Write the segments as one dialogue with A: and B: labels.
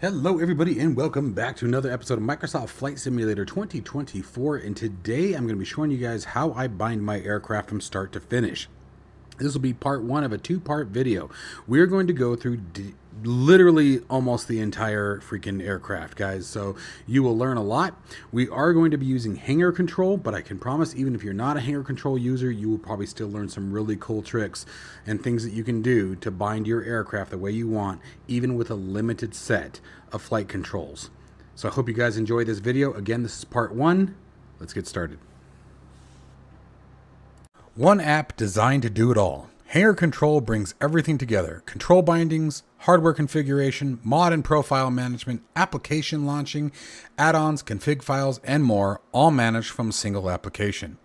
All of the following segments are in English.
A: Hello everybody and welcome back to another episode of Microsoft Flight Simulator 2024, and today I'm going to be showing you guys how I bind my aircraft from start to finish. This will be part one of a two-part video. We're going to go through literally almost the entire freaking aircraft, guys, so you will learn a lot. We are going to be using Hangar Control, but I can promise even if you're not a Hangar Control user, you will probably still learn some really cool tricks and things that you can do to bind your aircraft the way you want, even with a limited set of flight controls. So I hope you guys enjoy this video. Again, this is part one. Let's get started. One app designed to do it all. Hangar Control brings everything together. Control bindings, hardware configuration, mod and profile management, application launching, add-ons, config files, and more, all managed from a single application.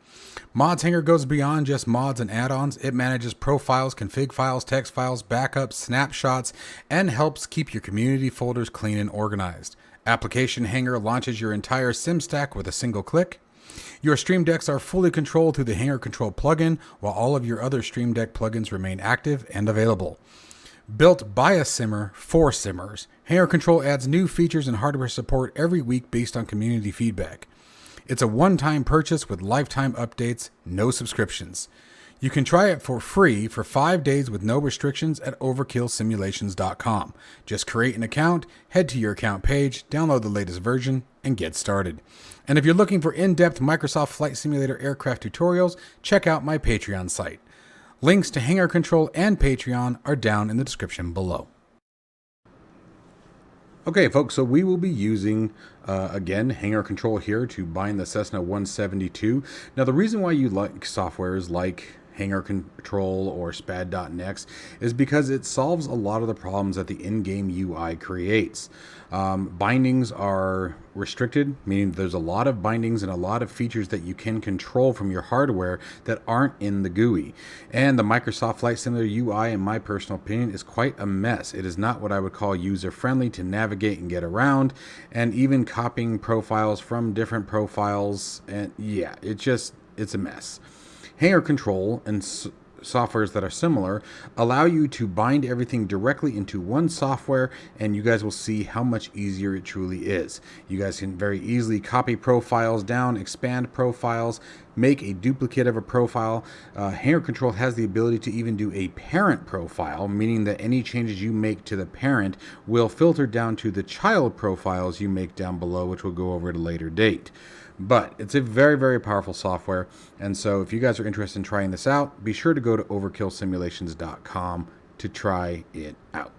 A: Mods Hangar goes beyond just mods and add-ons. It manages profiles, config files, text files, backups, snapshots, and helps keep your community folders clean and organized. Application Hangar launches your entire sim stack with a single click. Your Stream Decks are fully controlled through the Hangar Control plugin, while all of your other Stream Deck plugins remain active and available. Built by a simmer for simmers, Hangar Control adds new features and hardware support every week based on community feedback. It's a one-time purchase with lifetime updates, no subscriptions. You can try it for free for 5 days with no restrictions at overkillsimulations.com. Just create an account, head to your account page, download the latest version, and get started. And if you're looking for in-depth Microsoft Flight Simulator aircraft tutorials, check out my Patreon site. Links to Hangar Control and Patreon are down in the description below. Okay, folks, so we will be using, again, Hangar Control here to bind the Cessna 172. Now, the reason why you like softwares like Hangar Control or SPAD.next is because it solves a lot of the problems that the in-game UI creates. Bindings are restricted, meaning there's a lot of bindings and a lot of features that you can control from your hardware that aren't in the GUI. And the Microsoft Flight Simulator UI, in my personal opinion, is quite a mess. It is not what I would call user-friendly to navigate and get around, and even copying profiles from different profiles, and yeah, it's a mess. Hangar Control and softwares that are similar allow you to bind everything directly into one software, and you guys will see how much easier it truly is. You guys can very easily copy profiles down, expand profiles, make a duplicate of a profile. Hangar Control has the ability to even do a parent profile, meaning that any changes you make to the parent will filter down to the child profiles you make down below, which we'll go over at a later date. But it's a very, very powerful software, and so if you guys are interested in trying this out, be sure to go to overkillsimulations.com to try it out.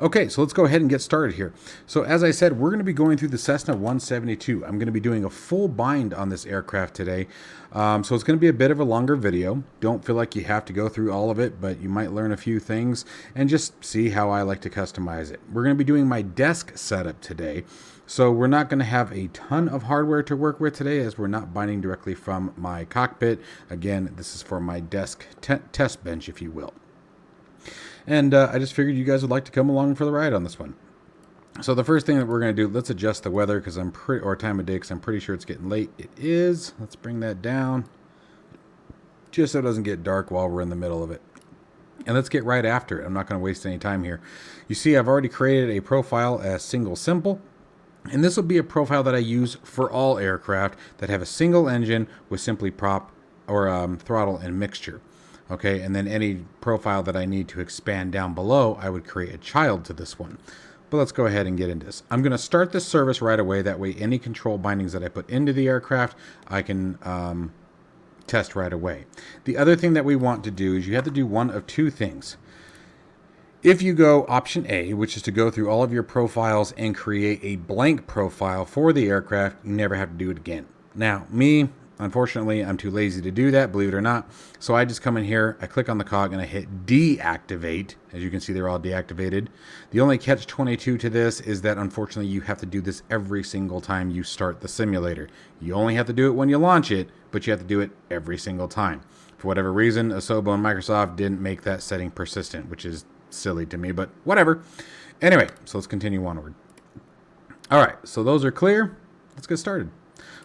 A: Okay, so let's go ahead and get started here. So as I said, we're going to be going through the Cessna 172. I'm going to be doing a full bind on this aircraft today, so it's going to be a bit of a longer video. Don't feel like you have to go through all of it, but you might learn a few things and just see how I like to customize it. We're going to be doing my desk setup today. So we're not going to have a ton of hardware to work with today, as we're not binding directly from my cockpit. Again, this is for my desk test bench, if you will. And I just figured you guys would like to come along for the ride on this one. So the first thing that we're going to do, let's adjust the weather because or time of day, because I'm pretty sure it's getting late. It is. Let's bring that down just so it doesn't get dark while we're in the middle of it. And let's get right after it. I'm not going to waste any time here. You see, I've already created a profile as single simple. And this will be a profile that I use for all aircraft that have a single engine with simply prop or throttle and mixture. Okay, and then any profile that I need to expand down below, I would create a child to this one. But let's go ahead and get into this. I'm going to start this service right away. That way, any control bindings that I put into the aircraft, I can test right away. The other thing that we want to do is you have to do one of two things. If you go option A, which is to go through all of your profiles and create a blank profile for the aircraft, you never have to do it again. Now, me, unfortunately, I'm too lazy to do that, believe it or not. So I just come in here, I click on the cog, and I hit deactivate. As you can see, they're all deactivated. The only catch-22 to this is that, unfortunately, you have to do this every single time you start the simulator. You only have to do it when you launch it, but you have to do it every single time. For whatever reason, Asobo and Microsoft didn't make that setting persistent, which is silly to me, but whatever. Anyway, so let's continue onward. All right, so those are clear. Let's get started.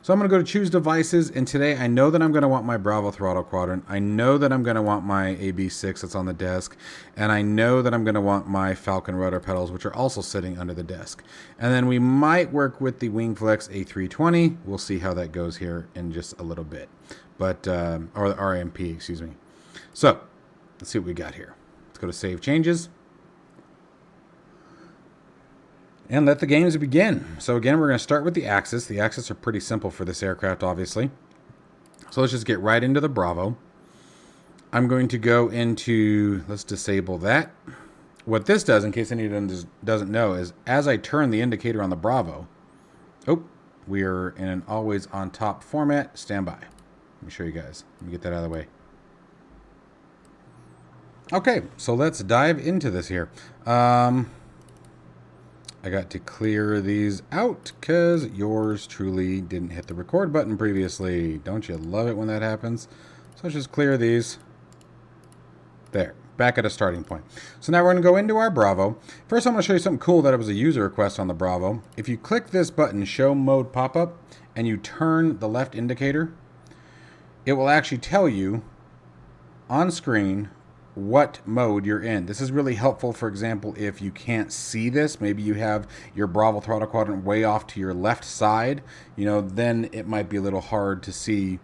A: So I'm going to go to choose devices, and today I know that I'm going to want my Bravo throttle quadrant. I know that I'm going to want my AB6 that's on the desk, and I know that I'm going to want my Falcon rudder pedals, which are also sitting under the desk. And then we might work with the WingFlex A320. We'll see how that goes here in just a little bit, but or the RMP, excuse me. So let's see what we got here. Let's go to Save Changes. And let the games begin. So again, we're going to start with the axis. The axis are pretty simple for this aircraft, obviously. So let's just get right into the Bravo. I'm going to go into, let's disable that. What this does, in case anyone doesn't know, is as I turn the indicator on the Bravo, we are in an always on top format. Stand by. Let me show you guys. Let me get that out of the way. Okay, so let's dive into this here. I got to clear these out because yours truly didn't hit the record button previously. Don't you love it when that happens? So let's just clear these. There, back at a starting point. So now we're going to go into our Bravo. First, I'm going to show you something cool that was a user request on the Bravo. If you click this button, Show Mode Pop-Up, and you turn the left indicator, it will actually tell you on screen what mode you're in. This is really helpful, for example, if you can't see this, maybe you have your Bravo throttle quadrant way off to your left side, then it might be a little hard to see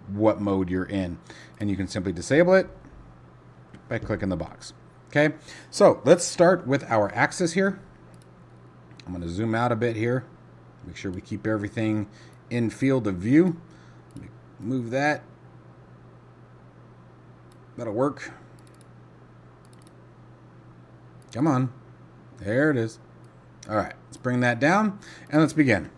A: what mode you're in. And you can simply disable it by clicking the box. Okay, so let's start with our axis here. I'm going to zoom out a bit here, make sure we keep everything in field of view. Move that. That'll work. Come on. There it is. All right, let's bring that down and let's begin.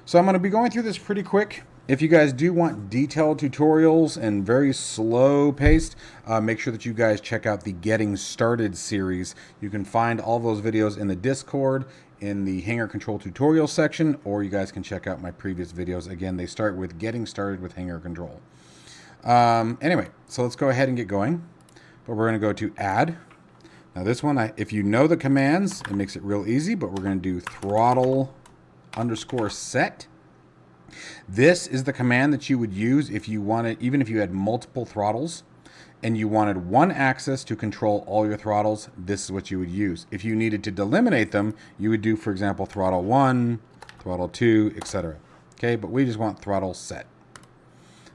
A: So I'm going to be going through this pretty quick. If you guys do want detailed tutorials and very slow paced, make sure that you guys check out the Getting Started series. You can find all those videos in the Discord, in the Hangar Control tutorial section, or you guys can check out my previous videos. Again, they start with Getting Started with Hangar Control. Anyway, so let's go ahead and get going. But we're going to go to Add. Now this one, if you know the commands, it makes it real easy, but we're going to do throttle_set. This is the command that you would use if you wanted, even if you had multiple throttles and you wanted one axis to control all your throttles, this is what you would use. If you needed to delimitate them, you would do, for example, throttle 1, throttle 2, etc. Okay, but we just want throttle set.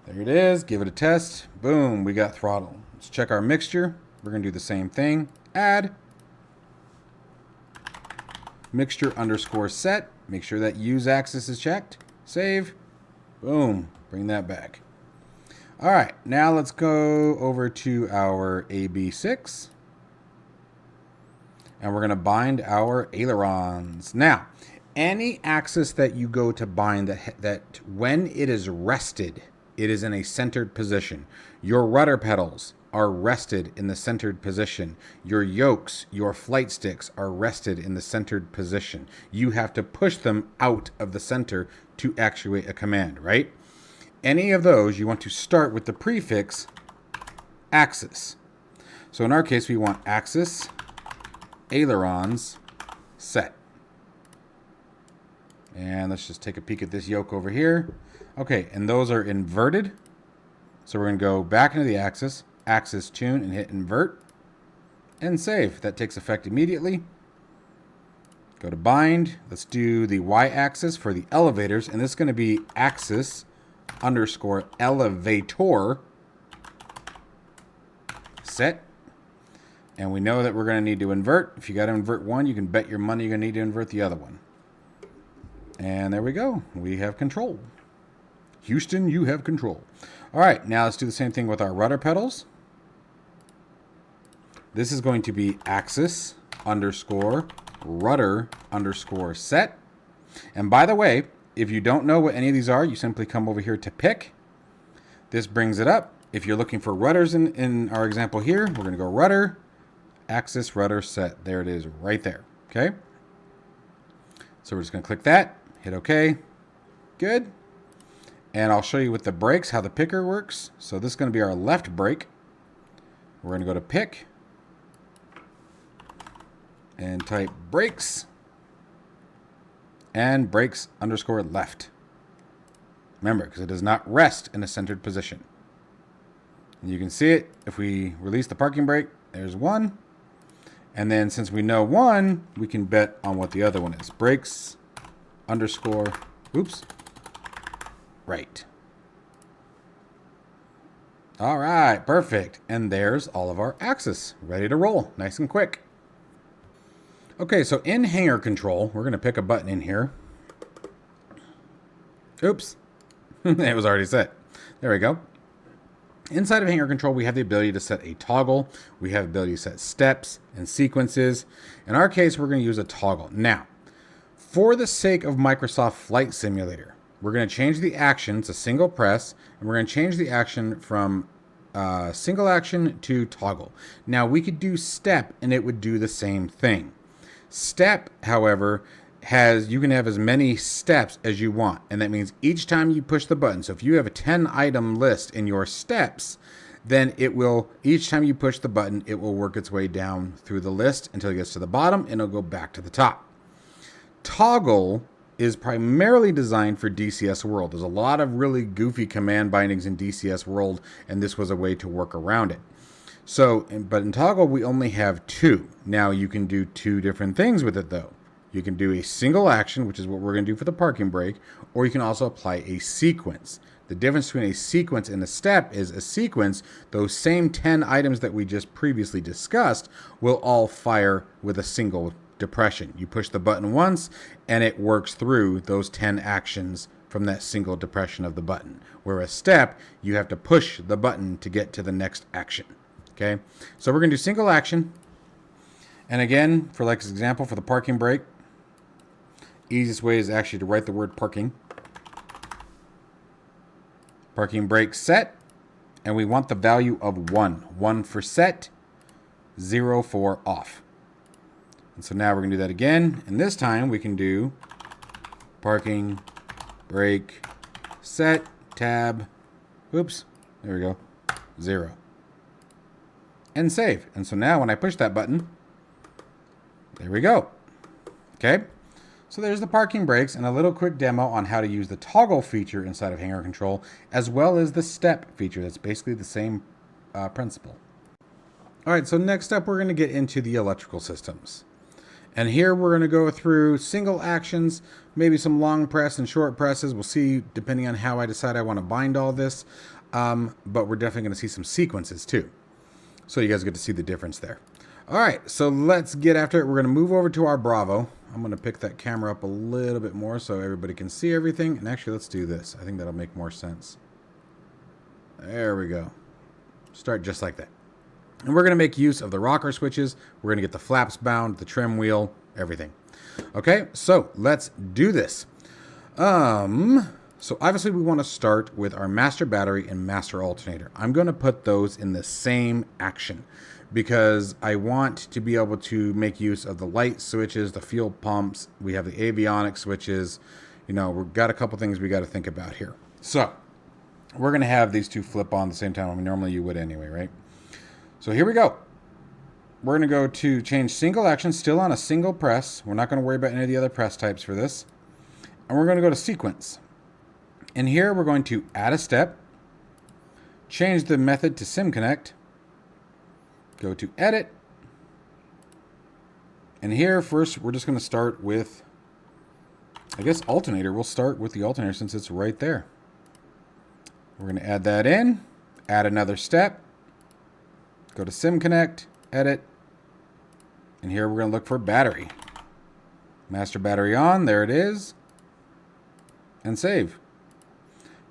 A: There it is. Give it a test. Boom, we got throttle. Let's check our mixture. We're going to do the same thing. Add mixture_set. Make sure that use axis is checked. Save. Boom. Bring that back. All right. Now let's go over to our AB6. And we're going to bind our ailerons. Now, any axis that you go to bind that when it is rested, it is in a centered position. Your rudder pedals are rested in the centered position. Your yokes, your flight sticks are rested in the centered position. You have to push them out of the center to actuate a command, right? Any of those, you want to start with the prefix axis. So in our case, we want axis, ailerons, set. And let's just take a peek at this yoke over here. Okay, and those are inverted. So we're going to go back into the axis, axis tune, and hit invert, and save. That takes effect immediately. Go to bind. Let's do the y-axis for the elevators, and this is going to be axis_elevator set. And we know that we're going to need to invert. If you got to invert one, you can bet your money you're going to need to invert the other one. And there we go. We have control. Houston, you have control. All right, now let's do the same thing with our rudder pedals. This is going to be axis_rudder_set. And by the way, if you don't know what any of these are, you simply come over here to pick. This brings it up. If you're looking for rudders in our example here, we're going to go rudder, axis, rudder, set. There it is right there. Okay. So we're just going to click that, hit OK. Good. And I'll show you with the brakes how the picker works. So this is going to be our left brake. We're going to go to pick and type brakes and brakes_left. Remember, because it does not rest in a centered position. And you can see it if we release the parking brake. There's one. And then since we know one, we can bet on what the other one is. Brakes underscore, oops, right. All right, perfect. And there's all of our axis ready to roll, nice and quick. Okay, so in Hangar Control, we're going to pick a button in here. Oops, it was already set. There we go. Inside of Hangar Control, we have the ability to set a toggle. We have the ability to set steps and sequences. In our case, we're going to use a toggle. Now, for the sake of Microsoft Flight Simulator, we're going to change the action to single press, and we're going to change the action from single action to toggle. Now, we could do step, and it would do the same thing. Step, however, you can have as many steps as you want, and that means each time you push the button. So if you have a 10-item list in your steps, then it will, each time you push the button, it will work its way down through the list until it gets to the bottom, and it'll go back to the top. Toggle is primarily designed for DCS World. There's a lot of really goofy command bindings in DCS World, and this was a way to work around it. So, but in toggle, we only have two. Now, you can do two different things with it, though. You can do a single action, which is what we're going to do for the parking brake, or you can also apply a sequence. The difference between a sequence and a step is a sequence, those same 10 items that we just previously discussed, will all fire with a single depression. You push the button once, and it works through those 10 actions from that single depression of the button. Where a step, you have to push the button to get to the next action. Okay, so we're going to do single action. And again, for like example, for the parking brake, easiest way is actually to write the word parking. Parking brake set, and we want the value of 1. 1 for set, 0 for off. And so now we're going to do that again, and this time we can do parking brake set tab, oops, there we go, 0. And save. And so now when I push that button, there we go. Okay, so there's the parking brakes and a little quick demo on how to use the toggle feature inside of Hangar Control, as well as the step feature. That's basically the same principle. All right, so next up we're going to get into the electrical systems. And here we're going to go through single actions, maybe some long press and short presses. We'll see depending on how I decide I want to bind all this. But we're definitely going to see some sequences too. So you guys get to see the difference there. All right, so let's get after it. We're going to move over to our Bravo. I'm going to pick that camera up a little bit more so everybody can see everything. And actually, let's do this. I think that'll make more sense. There we go. Start just like that. And we're going to make use of the rocker switches. We're going to get the flaps bound, the trim wheel, everything. Okay, so let's do this. So obviously we want to start with our master battery and master alternator. I'm going to put those in the same action because I want to be able to make use of the light switches, the fuel pumps. We have the avionics switches. You know, we've got a couple things we got to think about here. So we're going to have these two flip on at the same time. I mean, normally you would anyway, right? So here we go. We're going to go to change single action, still on a single press. We're not going to worry about any of the other press types for this. And we're going to go to sequence. And here we're going to add a step, change the method to SimConnect, go to edit. And here first we're just going to start with, I guess, alternator. We'll start with the alternator since it's right there. We're going to add that in, add another step. Go to SimConnect, edit, and here we're going to look for battery. Master battery on, there it is, and save.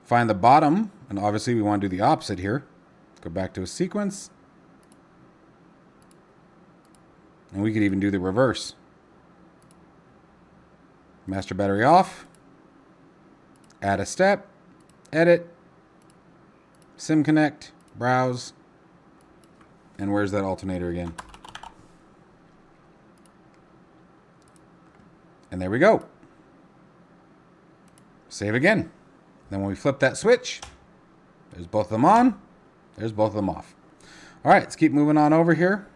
A: Find the bottom, and obviously we want to do the opposite here. Go back to a sequence, and we could even do the reverse. Master battery off, add a step, edit, SimConnect, browse, and where's that alternator again? And there we go. Save again. Then when we flip that switch, there's both of them on, there's both of them off. All right, let's keep moving on over here.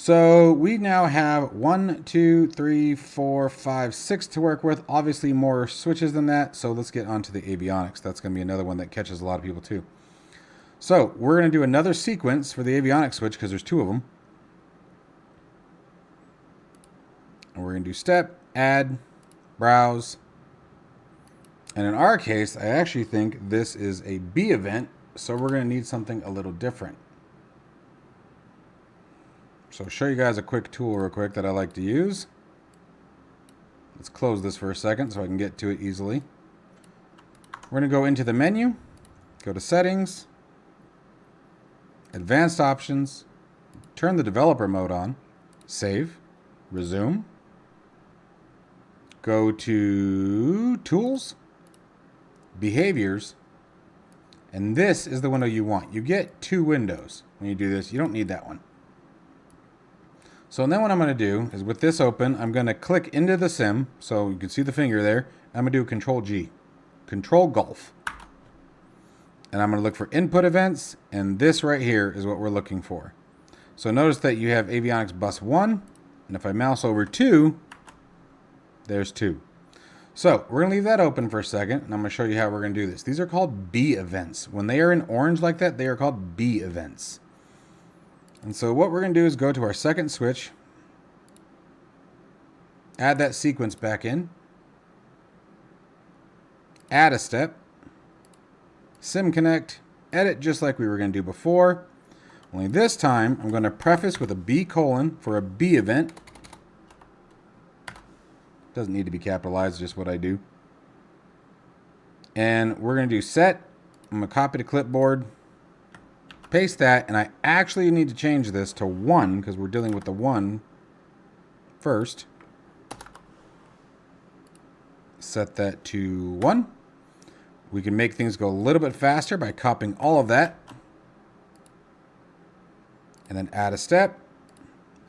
A: So we now have 1, 2, 3, 4, 5, 6 to work with. Obviously more switches than that. So let's get onto the avionics. That's going to be another one that catches a lot of people too. So we're going to do another sequence for the avionics switch because there's 2 of them. And we're going to do step, add, browse. And in our case, I actually think this is a B event. So we're going to need something a little different. So I'll show you guys a quick tool real quick that I like to use. Let's close this for a second so I can get to it easily. We're going to go into the menu, go to settings, advanced options, turn the developer mode on, save, resume, go to tools, behaviors, and this is the window you want. You get 2 windows when you do this. You don't need that one. So then what I'm going to do is with this open, I'm going to click into the sim. So you can see the finger there. I'm going to do Control G, Control Golf. And I'm going to look for input events. And this right here is what we're looking for. So notice that you have Avionics bus 1. And if I mouse over 2, there's 2. So we're going to leave that open for a second. And I'm going to show you how we're going to do this. These are called B events. When they are in orange like that, they are called B events. And so what we're going to do is go to our second switch, add that sequence back in, add a step, SimConnect, edit just like we were going to do before. Only this time I'm going to preface with a B colon for a B event. Doesn't need to be capitalized, just what I do. And we're going to do set. I'm going to copy to clipboard. Paste that, and I actually need to change this to 1 because we're dealing with the 1 first. Set that to 1. We can make things go a little bit faster by copying all of that. And then add a step,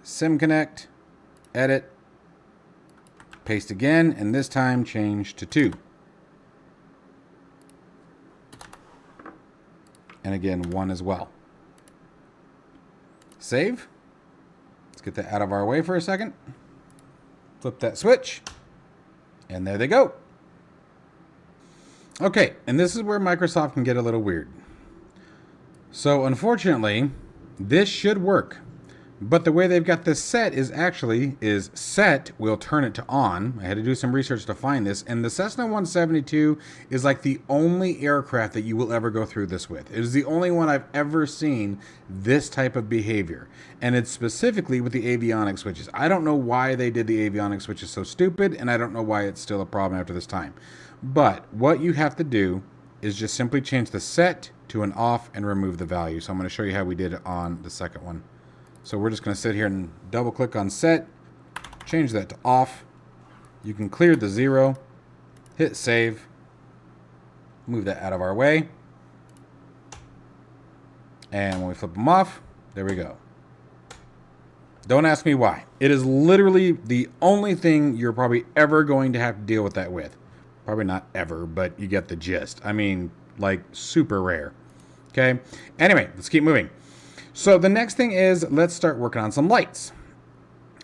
A: SimConnect, edit, paste again, and this time change to 2. And again, 1 as well. Save. Let's get that out of our way for a second. Flip that switch. And there they go. Okay, and this is where Microsoft can get a little weird. So unfortunately, this should work. But the way they've got this set is set will turn it to on. I had to do some research to find this. And the Cessna 172 is like the only aircraft that you will ever go through this with. It is the only one I've ever seen this type of behavior. And it's specifically with the avionics switches. I don't know why they did the avionics switches so stupid, and I don't know why it's still a problem after this time. But what you have to do is just simply change the set to an off and remove the value. So I'm going to show you how we did it on the second one. So we're just going to sit here and double click on set, change that to off. You can clear the 0, hit save, move that out of our way. And when we flip them off, there we go. Don't ask me why. It is literally the only thing you're probably ever going to have to deal with that with. Probably not ever, but you get the gist. I mean, like super rare. Okay. Anyway, let's keep moving. So the next thing is, let's start working on some lights.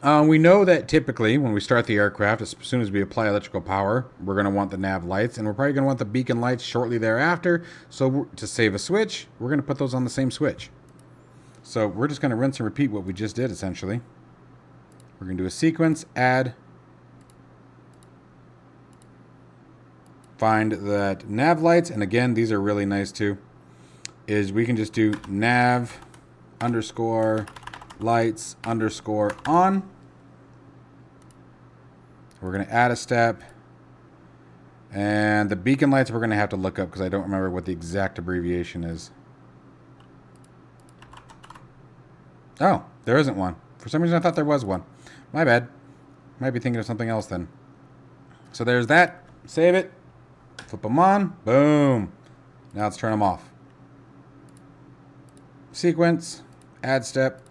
A: We know that typically when we start the aircraft, as soon as we apply electrical power, we're going to want the nav lights, and we're probably going to want the beacon lights shortly thereafter. So to save a switch, we're going to put those on the same switch. So we're just going to rinse and repeat what we just did, essentially. We're going to do a sequence, add, find that nav lights, and again, these are really nice too, is we can just do nav underscore lights underscore on. We're going to add a step, and the beacon lights we're going to have to look up because I don't remember what the exact abbreviation is. Oh, there isn't one. For some reason I thought there was one. My bad. Might be thinking of something else then. So there's that. Save it. Flip them on. Boom. Now let's turn them off. Sequence. Add step.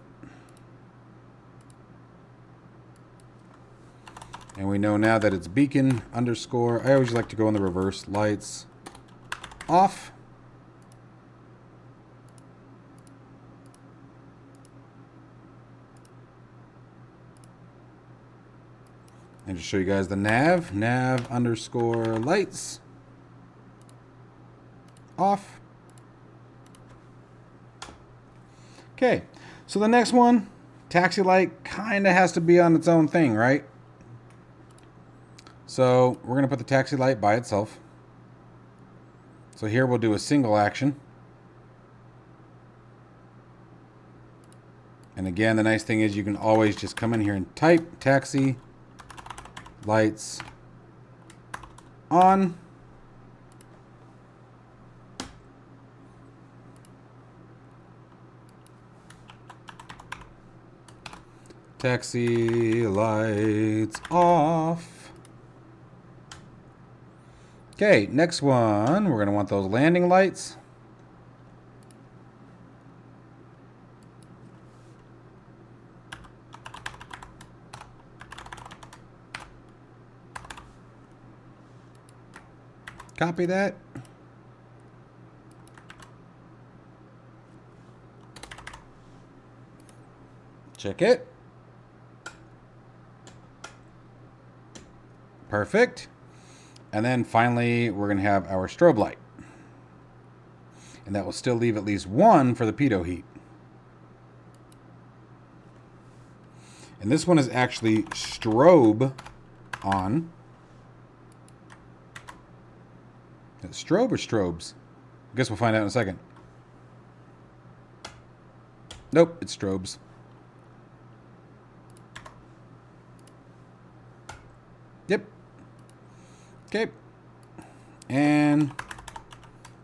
A: And we know now that it's beacon underscore. I always like to go in the reverse. Lights off. And just show you guys the nav underscore lights off. Okay, so the next one, taxi light, kind of has to be on its own thing, right? So we're going to put the taxi light by itself. So here we'll do a single action. And again, the nice thing is you can always just come in here and type taxi lights on. Taxi lights off. Okay, next one, we're going to want those landing lights. Copy that. Check it. Perfect. And then finally, we're going to have our strobe light. And that will still leave at least one for the pitot heat. And this one is actually strobe on. Is it strobe or strobes? I guess we'll find out in a second. Nope, it's strobes. Yep. Okay. And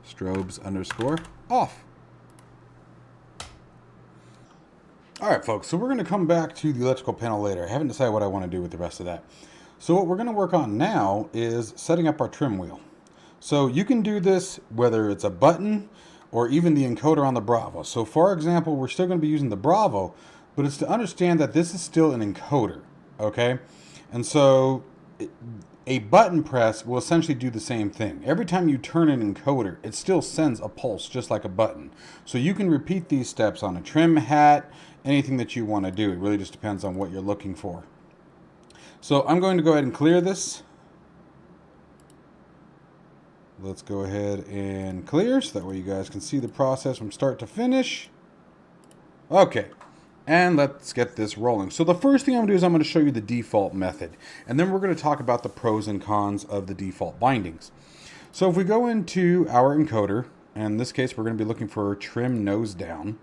A: strobes underscore off. All right, folks, so we're going to come back to the electrical panel later. I haven't decided what I want to do with the rest of that. So what we're going to work on now is setting up our trim wheel. So you can do this whether it's a button or even the encoder on the Bravo. So for example, we're still going to be using the Bravo, but it's to understand that this is still an encoder, okay? And so a button press will essentially do the same thing. Every time you turn an encoder, it still sends a pulse just like a button. So you can repeat these steps on a trim hat, anything that you want to do. It really just depends on what you're looking for. So I'm going to go ahead and clear this. Let's go ahead and clear so that way you guys can see the process from start to finish. Okay, and let's get this rolling. So the first thing I'm going to do is I'm going to show you the default method, and then we're going to talk about the pros and cons of the default bindings. So if we go into our encoder, and in this case we're going to be looking for trim nose down.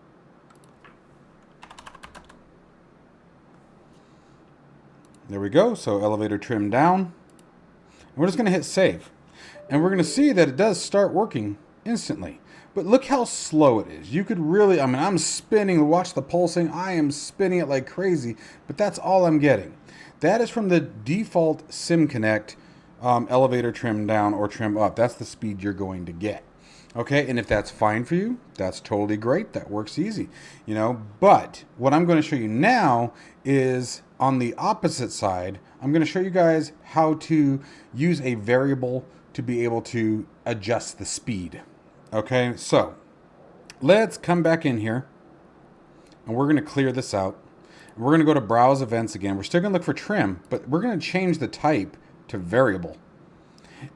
A: There we go, so elevator trim down. And we're just going to hit save. And we're going to see that it does start working instantly. But look how slow it is. You could really, I mean, I'm spinning, watch the pulsing. I am spinning it like crazy, but that's all I'm getting. That is from the default SimConnect elevator trim down or trim up. That's the speed you're going to get. Okay, and if that's fine for you, that's totally great. That works easy, you know. But what I'm going to show you now is on the opposite side, I'm going to show you guys how to use a variable to be able to adjust the speed. Okay, so let's come back in here and we're going to clear this out. And we're going to go to browse events again. We're still going to look for trim, but we're going to change the type to variable.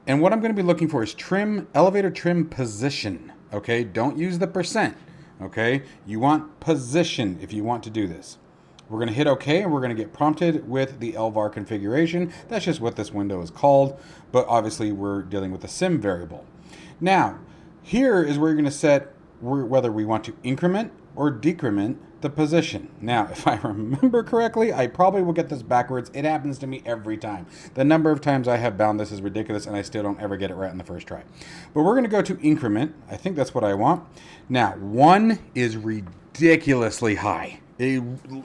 A: And what I'm going to be looking for is trim, elevator trim position. Okay, don't use the percent. Okay, you want position if you want to do this. We're going to hit OK, and we're going to get prompted with the LVAR configuration. That's just what this window is called, but obviously we're dealing with a sim variable. Now, here is where you're going to set whether we want to increment or decrement the position. Now, if I remember correctly, I probably will get this backwards. It happens to me every time. The number of times I have bound this is ridiculous, and I still don't ever get it right in the first try. But we're going to go to increment. I think that's what I want. Now, 1 is ridiculously high.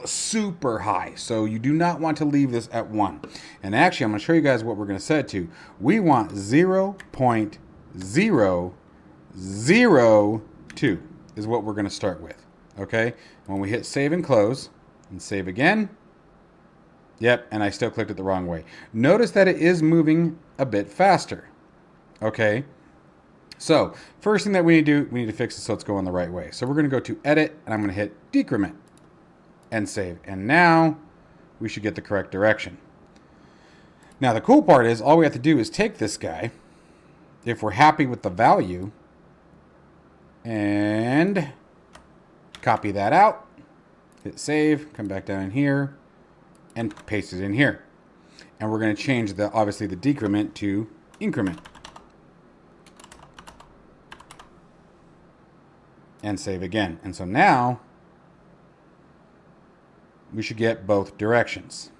A: Super high, so you do not want to leave this at 1. And actually, I'm going to show you guys what we're going to set it to. We want 0.0002 is what we're going to start with. Okay, when we hit save and close and save again, yep, and I still clicked it the wrong way. Notice that it is moving a bit faster. Okay, so first thing that we need to do, we need to fix it so it's going the right way. So we're going to go to edit, and I'm going to hit decrement and save. And now we should get the correct direction. Now the cool part is all we have to do is take this guy, if we're happy with the value, and copy that out, hit save, come back down in here, and paste it in here. And we're going to change the, obviously, the decrement to increment. And save again. And so now we should get both directions.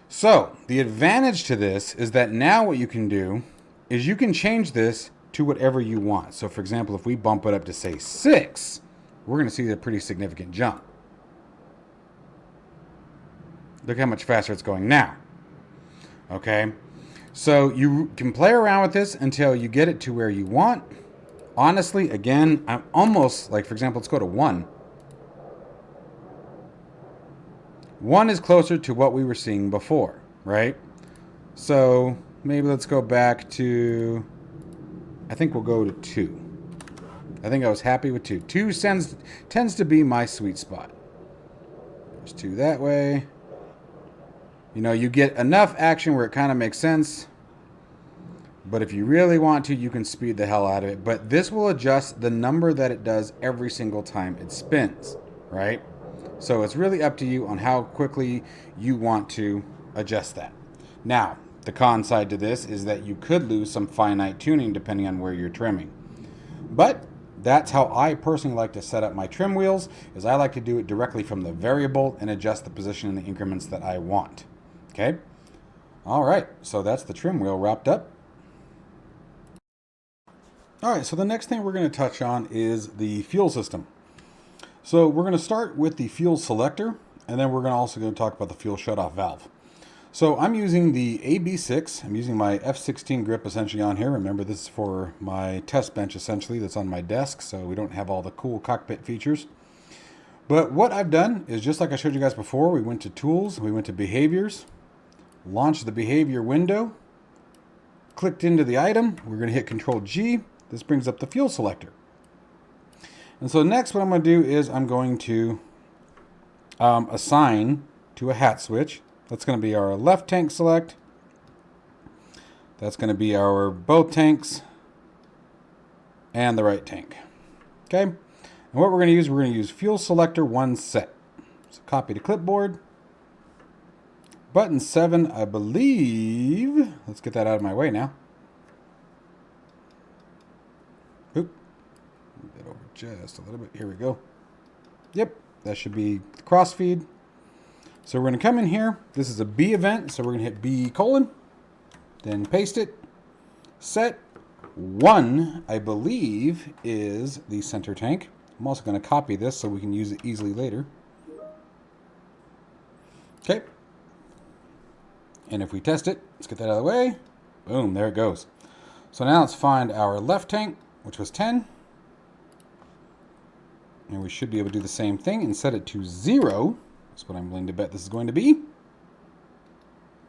A: So the advantage to this is that now what you can do is you can change this to whatever you want. So for example, if we bump it up to say 6, we're going to see a pretty significant jump. Look how much faster it's going now. Okay, so you can play around with this until you get it to where you want. Honestly, again, I'm almost like, for example, let's go to 1. 1 is closer to what we were seeing before, right? So maybe let's go back to, I think we'll go to 2. I think I was happy with 2. 2 tends to be my sweet spot. There's 2 that way. You know, you get enough action where it kind of makes sense. But if you really want to, you can speed the hell out of it. But this will adjust the number that it does every single time it spins, right? So it's really up to you on how quickly you want to adjust that. Now, the con side to this is that you could lose some finite tuning depending on where you're trimming. But that's how I personally like to set up my trim wheels, is I like to do it directly from the variable and adjust the position in the increments that I want. Okay? All right, so that's the trim wheel wrapped up. All right, so the next thing we're going to touch on is the fuel system. So we're going to start with the fuel selector, and then we're also going to talk about the fuel shutoff valve. So I'm using the AB6. I'm using my F16 grip essentially on here. Remember, this is for my test bench essentially that's on my desk, so we don't have all the cool cockpit features. But what I've done is, just like I showed you guys before, we went to tools, we went to behaviors, launched the behavior window, clicked into the item. We're going to hit Control G. This brings up the fuel selector. And so next what I'm going to do is I'm going to assign to a hat switch. That's going to be our left tank select. That's going to be our both tanks and the right tank. Okay. And what we're going to use fuel selector 1 set. So copy to clipboard. Button 7, I believe. Let's get that out of my way now. Oop. Move that over just a little bit. Here we go. Yep. That should be the crossfeed. So we're going to come in here. This is a B event, so we're going to hit B colon, then paste it. Set 1, I believe, is the center tank. I'm also going to copy this so we can use it easily later. Okay. And if we test it, let's get that out of the way. Boom, there it goes. So now let's find our left tank, which was 10. And we should be able to do the same thing and set it to 0. That's what I'm willing to bet this is going to be.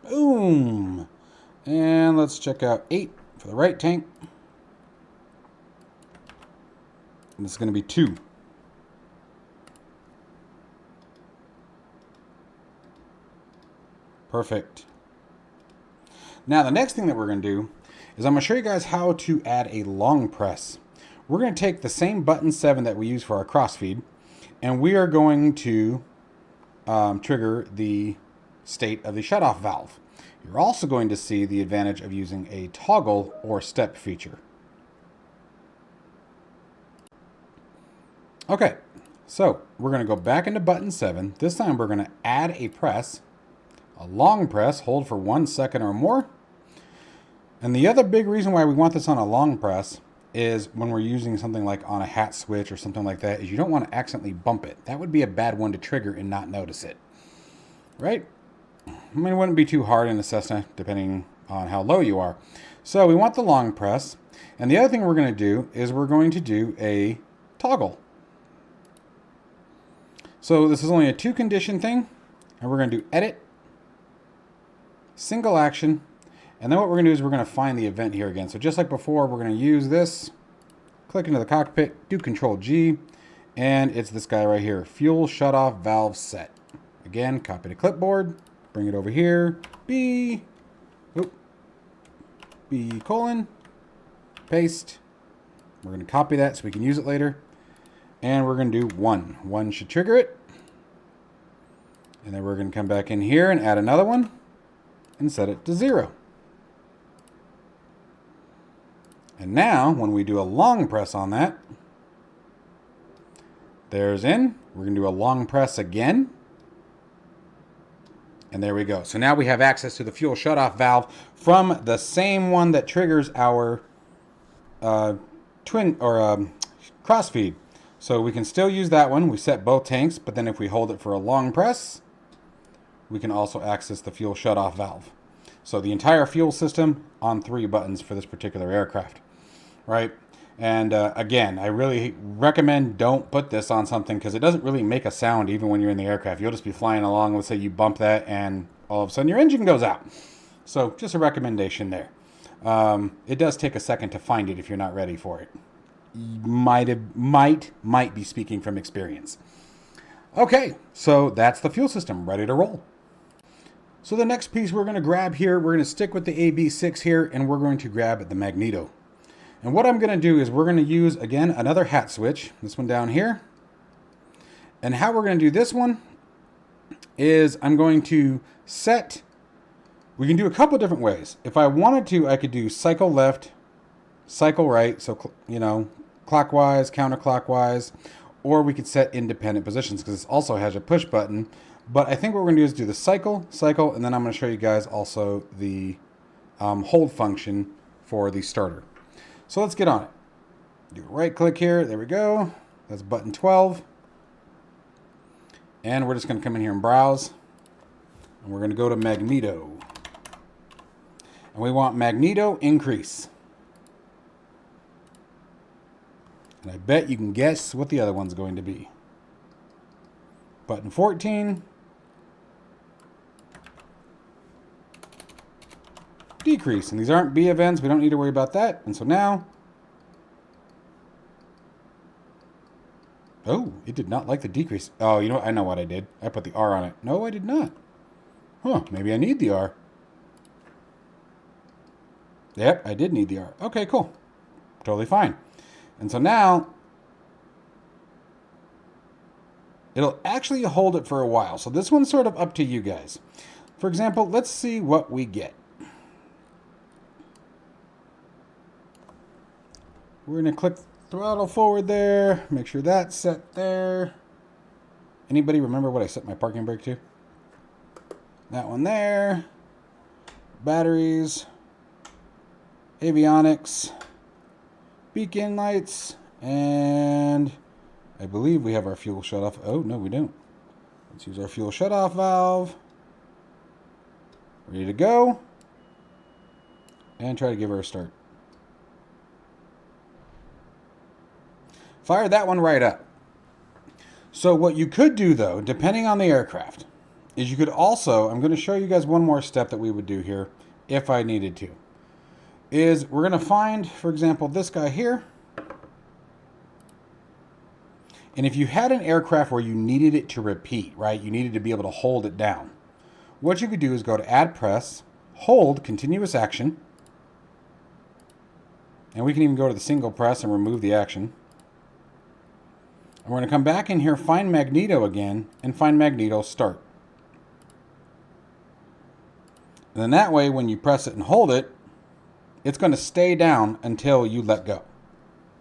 A: Boom. And let's check out 8 for the right tank. And this is going to be 2. Perfect. Now the next thing that we're going to do is I'm going to show you guys how to add a long press. We're going to take the same button 7 that we use for our crossfeed, and we are going to trigger the state of the shutoff valve. You're also going to see the advantage of using a toggle or step feature. Okay, so we're going to go back into button 7. This time we're going to add a press, a long press, hold for 1 second or more. And the other big reason why we want this on a long press is when we're using something like on a hat switch or something like that, is you don't want to accidentally bump it. That would be a bad one to trigger and not notice it, right? I mean, it wouldn't be too hard in a Cessna depending on how low you are. So we want the long press. And the other thing we're going to do is we're going to do a toggle. So this is only a 2 condition thing, and we're going to do edit, single action, and then what we're going to do is we're going to find the event here again. So just like before, we're going to use this, click into the cockpit, do Control G, and it's this guy right here, fuel shutoff valve set. Again, copy to clipboard, bring it over here, B, B colon, paste. We're going to copy that so we can use it later. And we're going to do 1. 1 should trigger it. And then we're going to come back in here and add another one and set it to 0. And now, when we do a long press on that, there's in. We're going to do a long press again. And there we go. So now we have access to the fuel shutoff valve from the same one that triggers our crossfeed. So we can still use that one. We set both tanks, but then if we hold it for a long press, we can also access the fuel shutoff valve. So the entire fuel system on 3 buttons for this particular aircraft, right? And again, I really recommend don't put this on something because it doesn't really make a sound even when you're in the aircraft. You'll just be flying along. Let's say you bump that and all of a sudden your engine goes out. So just a recommendation there. It does take a second to find it if you're not ready for it. You might be speaking from experience. Okay, so that's the fuel system ready to roll. So the next piece we're going to grab here, we're going to stick with the AB6 here, and we're going to grab the Magneto. And what I'm going to do is we're going to use, again, another hat switch, this one down here. And how we're going to do this one is I'm going to set, we can do a couple different ways. If I wanted to, I could do cycle left, cycle right, so, you know, clockwise, counterclockwise, or we could set independent positions because this also has a push button. But I think what we're going to do is do the cycle, and then I'm going to show you guys also the hold function for the starter. So let's get on it. Do a right click here. There we go. That's button 12. And we're just going to come in here and browse. And we're going to go to Magneto. And we want Magneto increase. And I bet you can guess what the other one's going to be. Button 14. Decrease. And these aren't B events. We don't need to worry about that. And so now, oh, it did not like the decrease. Oh, you know what? I know what I did. I put the R on it. No, I did not. Huh, maybe I need the R. Yep, I did need the R. Okay, cool. Totally fine. And so now, it'll actually hold it for a while. So this one's sort of up to you guys. For example, let's see what we get. We're going to click throttle forward there. Make sure that's set there. Anybody remember what I set my parking brake to? That one there. Batteries. Avionics. Beacon lights. And I believe we have our fuel shutoff. Oh, no, we don't. Let's use our fuel shutoff valve. Ready to go. And try to give her a start. Fire that one right up. So what you could do, though, depending on the aircraft, is you could also, I'm going to show you guys one more step that we would do here, if I needed to, is we're going to find, for example, this guy here. And if you had an aircraft where you needed it to repeat, right, you needed to be able to hold it down, what you could do is go to Add Press, hold Continuous Action, and we can even go to the single press and remove the action. And we're going to come back in here, find Magneto again, and find Magneto Start. And then that way, when you press it and hold it, it's going to stay down until you let go.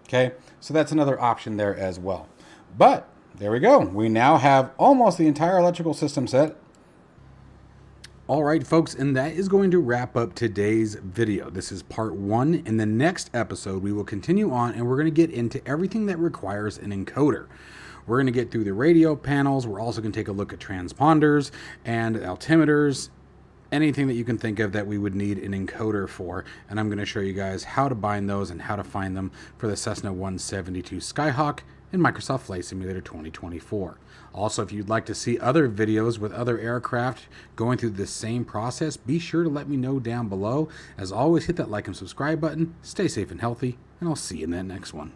A: Okay, so that's another option there as well. But there we go. We now have almost the entire electrical system set. All right, folks, and that is going to wrap up today's video. This is part 1. In the next episode, we will continue on and we're going to get into everything that requires an encoder. We're going to get through the radio panels. We're also going to take a look at transponders and altimeters, anything that you can think of that we would need an encoder for. And I'm going to show you guys how to bind those and how to find them for the Cessna 172 Skyhawk in Microsoft Flight Simulator 2024. Also, if you'd like to see other videos with other aircraft going through the same process, be sure to let me know down below. As always, hit that like and subscribe button. Stay safe and healthy, and I'll see you in that next one.